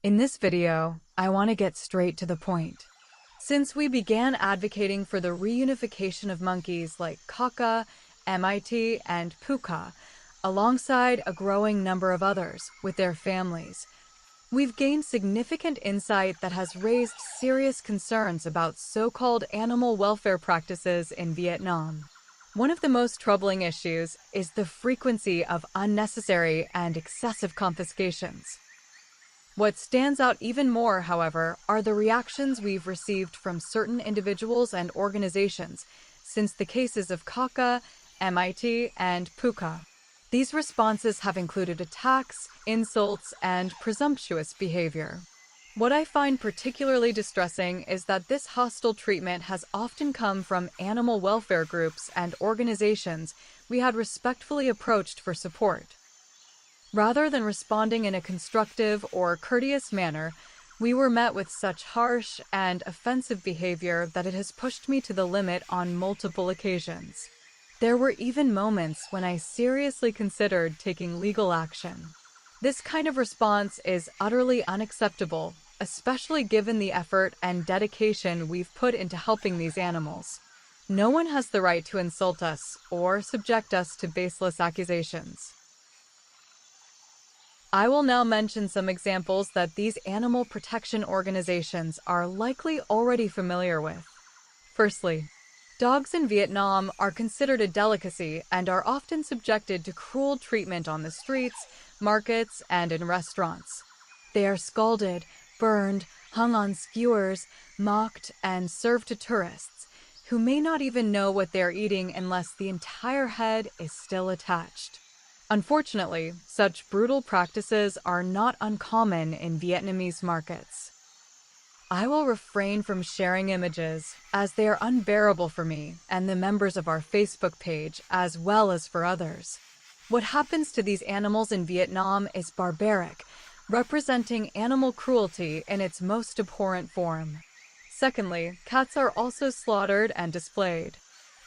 In this video, I want to get straight to the point. Since we began advocating for the reunification of monkeys like Kaka, MIT, and Puka, alongside a growing number of others with their families, we've gained significant insight that has raised serious concerns about so-called animal welfare practices in Vietnam. One of the most troubling issues is the frequency of unnecessary and excessive confiscations. What stands out even more, however, are the reactions we've received from certain individuals and organizations since the cases of Kaka, MIT, and Puka. These responses have included attacks, insults, and presumptuous behavior. What I find particularly distressing is that this hostile treatment has often come from animal welfare groups and organizations we had respectfully approached for support. Rather than responding in a constructive or courteous manner, we were met with such harsh and offensive behavior that it has pushed me to the limit on multiple occasions. There were even moments when I seriously considered taking legal action. This kind of response is utterly unacceptable, especially given the effort and dedication we've put into helping these animals. No one has the right to insult us or subject us to baseless accusations. I will now mention some examples that these animal protection organizations are likely already familiar with. Firstly, dogs in Vietnam are considered a delicacy and are often subjected to cruel treatment on the streets, markets, and in restaurants. They are scalded, burned, hung on skewers, mocked, and served to tourists, who may not even know what they're eating unless the entire head is still attached. Unfortunately, such brutal practices are not uncommon in Vietnamese markets. I will refrain from sharing images, as they are unbearable for me and the members of our Facebook page, as well as for others. What happens to these animals in Vietnam is barbaric, representing animal cruelty in its most abhorrent form. Secondly, cats are also slaughtered and displayed.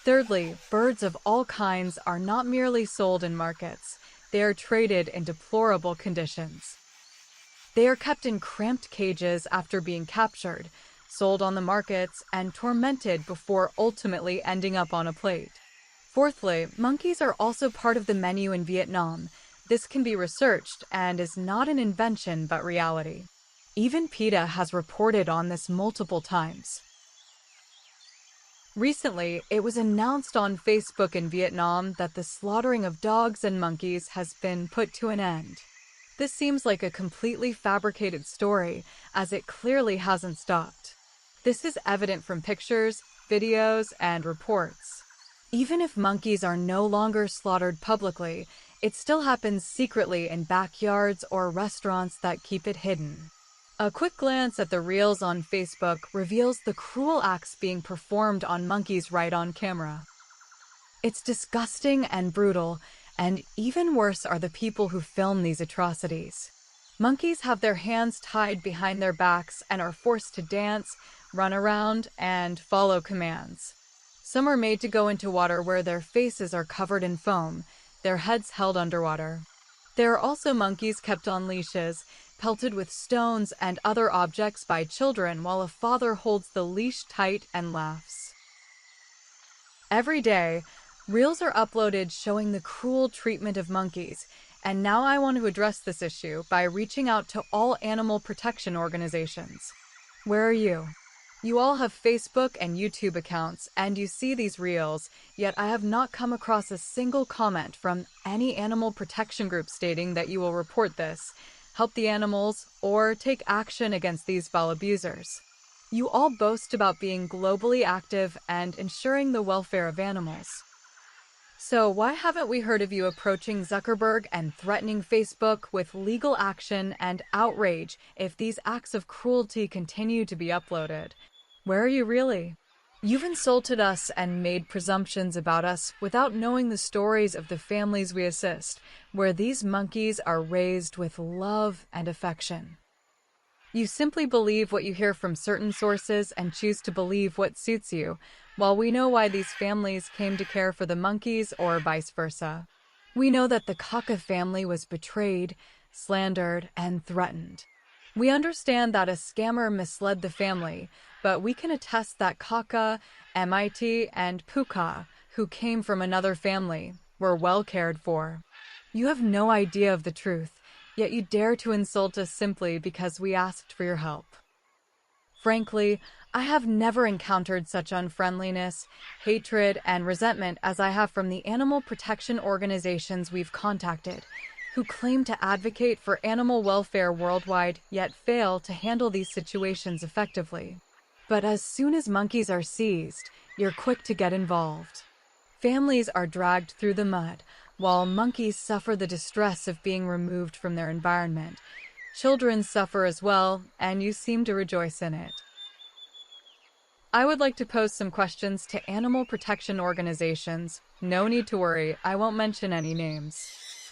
Thirdly, birds of all kinds are not merely sold in markets, they are traded in deplorable conditions. They are kept in cramped cages after being captured, sold on the markets, and tormented before ultimately ending up on a plate. Fourthly, monkeys are also part of the menu in Vietnam. This can be researched and is not an invention but reality. Even PETA has reported on this multiple times. Recently, it was announced on Facebook in Vietnam that the slaughtering of dogs and monkeys has been put to an end. This seems like a completely fabricated story, as it clearly hasn't stopped. This is evident from pictures, videos, and reports. Even if monkeys are no longer slaughtered publicly, it still happens secretly in backyards or restaurants that keep it hidden. A quick glance at the reels on Facebook reveals the cruel acts being performed on monkeys right on camera. It's disgusting and brutal, and even worse are the people who film these atrocities. Monkeys have their hands tied behind their backs and are forced to dance, run around, and follow commands. Some are made to go into water where their faces are covered in foam, their heads held underwater. There are also monkeys kept on leashes, pelted with stones and other objects by children while a father holds the leash tight and laughs. Every day, reels are uploaded showing the cruel treatment of monkeys, and now I want to address this issue by reaching out to all animal protection organizations. Where are you? You all have Facebook and YouTube accounts, and you see these reels, yet I have not come across a single comment from any animal protection group stating that you will report this, help the animals, or take action against these foul abusers. You all boast about being globally active and ensuring the welfare of animals. So why haven't we heard of you approaching Zuckerberg and threatening Facebook with legal action and outrage if these acts of cruelty continue to be uploaded? Where are you really? You've insulted us and made presumptions about us without knowing the stories of the families we assist, where these monkeys are raised with love and affection. You simply believe what you hear from certain sources and choose to believe what suits you, while we know why these families came to care for the monkeys or vice versa. We know that the Kaka family was betrayed, slandered, and threatened. We understand that a scammer misled the family, but we can attest that Kaka, MIT, and Puka, who came from another family, were well cared for. You have no idea of the truth, yet you dare to insult us simply because we asked for your help. Frankly, I have never encountered such unfriendliness, hatred, and resentment as I have from the animal protection organizations we've contacted, who claim to advocate for animal welfare worldwide yet fail to handle these situations effectively. But as soon as monkeys are seized, you're quick to get involved. Families are dragged through the mud, while monkeys suffer the distress of being removed from their environment. Children suffer as well, and you seem to rejoice in it. I would like to pose some questions to animal protection organizations. No need to worry, I won't mention any names.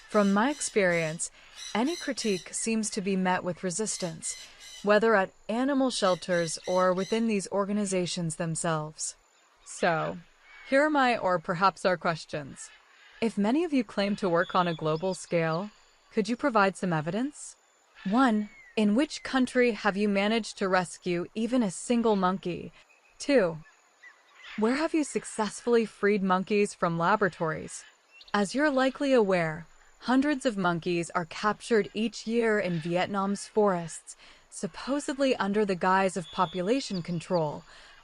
From my experience, any critique seems to be met with resistance, whether at animal shelters or within these organizations themselves. So, here are my or perhaps our questions. If many of you claim to work on a global scale, could you provide some evidence? 1. In which country have you managed to rescue even a single monkey? 2. Where have you successfully freed monkeys from laboratories? As you're likely aware, hundreds of monkeys are captured each year in Vietnam's forests, supposedly under the guise of population control,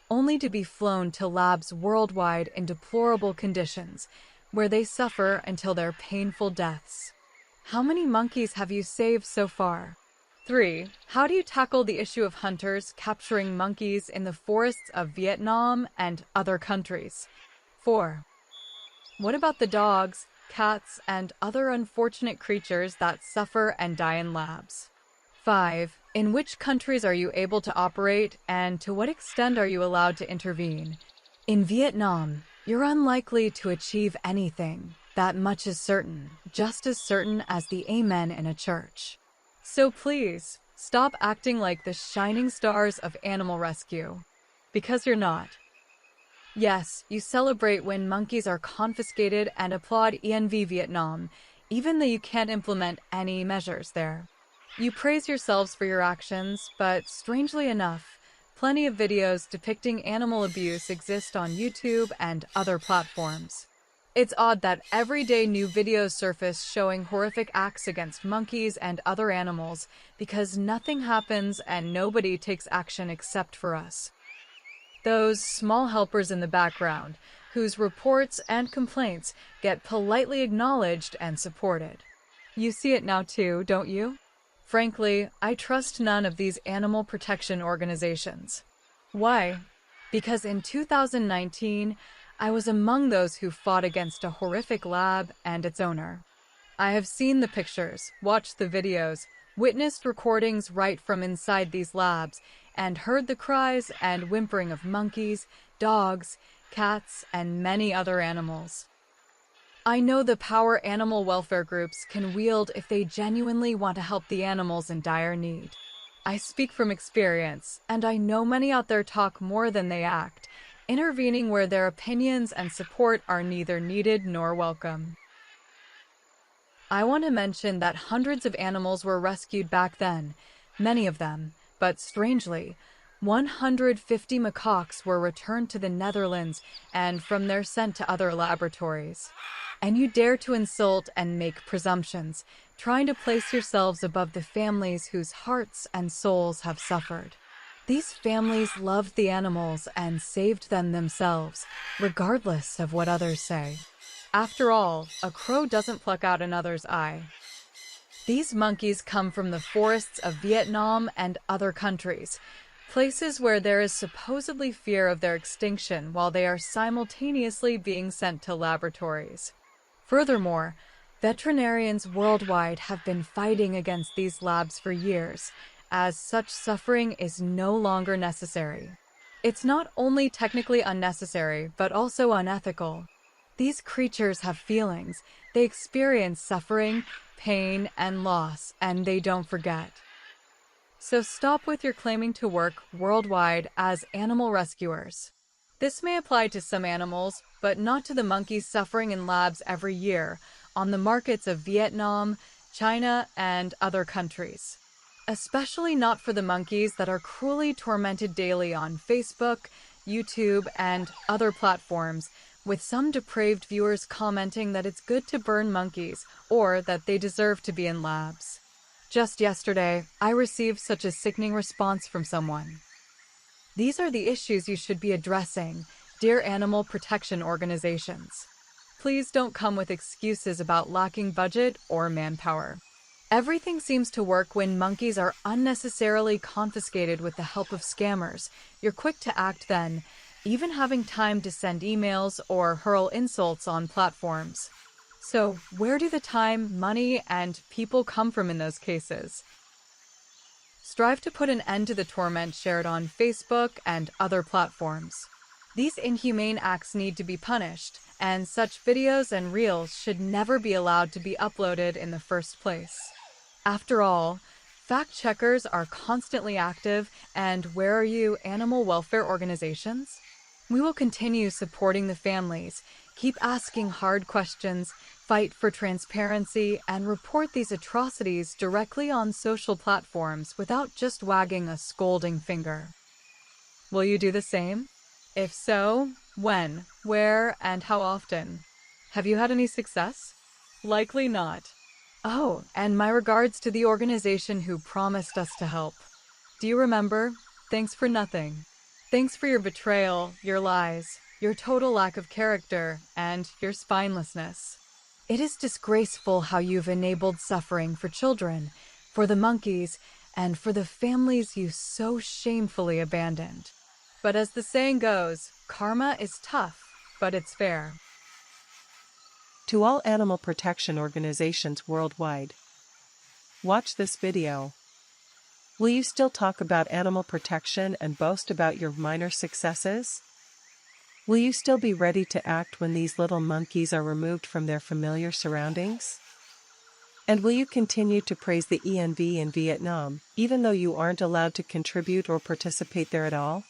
only to be flown to labs worldwide in deplorable conditions, where they suffer until their painful deaths. How many monkeys have you saved so far? 3. How do you tackle the issue of hunters capturing monkeys in the forests of Vietnam and other countries? 4. What about the dogs, cats, and other unfortunate creatures that suffer and die in labs? 5. In which countries are you able to operate, and to what extent are you allowed to intervene? In Vietnam, you're unlikely to achieve anything. That much is certain, just as certain as the amen in a church. So please, stop acting like the shining stars of animal rescue, because you're not. Yes, you celebrate when monkeys are confiscated and applaud ENV Vietnam, even though you can't implement any measures there. You praise yourselves for your actions, but strangely enough, plenty of videos depicting animal abuse exist on YouTube and other platforms. It's odd that every day new videos surface showing horrific acts against monkeys and other animals because nothing happens and nobody takes action except for us. Those small helpers in the background, whose reports and complaints get politely acknowledged and supported. You see it now too, don't you? Frankly, I trust none of these animal protection organizations. Why? Because in 2019, I was among those who fought against a horrific lab and its owner. I have seen the pictures, watched the videos, witnessed recordings right from inside these labs, and heard the cries and whimpering of monkeys, dogs, cats, and many other animals. I know the power animal welfare groups can wield if they genuinely want to help the animals in dire need. I speak from experience, and I know many out there talk more than they act, intervening where their opinions and support are neither needed nor welcome. I want to mention that hundreds of animals were rescued back then, many of them, but strangely, 150 macaques were returned to the Netherlands and from there sent to other laboratories. And you dare to insult and make presumptions, trying to place yourselves above the families whose hearts and souls have suffered. These families loved the animals and saved them themselves, regardless of what others say. After all, a crow doesn't pluck out another's eye. These monkeys come from the forests of Vietnam and other countries, Places where there is supposedly fear of their extinction while they are simultaneously being sent to laboratories. Furthermore, veterinarians worldwide have been fighting against these labs for years, as such suffering is no longer necessary. It's not only technically unnecessary, but also unethical. These creatures have feelings. They experience suffering, pain, and loss, and they don't forget. So stop with your claiming to work worldwide as animal rescuers. This may apply to some animals, but not to the monkeys suffering in labs every year on the markets of Vietnam, China, and other countries. Especially not for the monkeys that are cruelly tormented daily on Facebook, YouTube, and other platforms, with some depraved viewers commenting that it's good to burn monkeys or that they deserve to be in labs. Just yesterday, I received such a sickening response from someone. These are the issues you should be addressing, dear animal protection organizations. Please don't come with excuses about lacking budget or manpower. Everything seems to work when monkeys are unnecessarily confiscated with the help of scammers. You're quick to act then, even having time to send emails or hurl insults on platforms. So, where do the time, money, and people come from in those cases? Strive to put an end to the torment shared on Facebook and other platforms. These inhumane acts need to be punished, and such videos and reels should never be allowed to be uploaded in the first place. After all, fact checkers are constantly active, and where are you, animal welfare organizations? We will continue supporting the families, keep asking hard questions, fight for transparency, and report these atrocities directly on social platforms without just wagging a scolding finger. Will you do the same? If so, when, where, and how often? Have you had any success? Likely not. Oh, and my regards to the organization who promised us to help. Do you remember? Thanks for nothing. Thanks for your betrayal, your lies, your total lack of character, and your spinelessness. It is disgraceful how you've enabled suffering for children, for the monkeys, and for the families you so shamefully abandoned. But as the saying goes, karma is tough, but it's fair. To all animal protection organizations worldwide, watch this video. Will you still talk about animal protection and boast about your minor successes? Will you still be ready to act when these little monkeys are removed from their familiar surroundings? And will you continue to praise the ENV in Vietnam, even though you aren't allowed to contribute or participate there at all?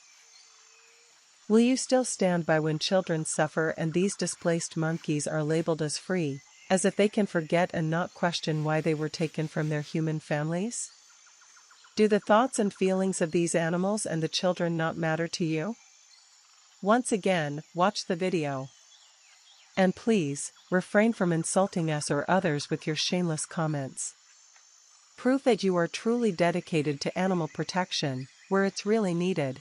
Will you still stand by when children suffer and these displaced monkeys are labeled as free, as if they can forget and not question why they were taken from their human families? Do the thoughts and feelings of these animals and the children not matter to you? Once again, watch the video. And please, refrain from insulting us or others with your shameless comments. Prove that you are truly dedicated to animal protection, where it's really needed.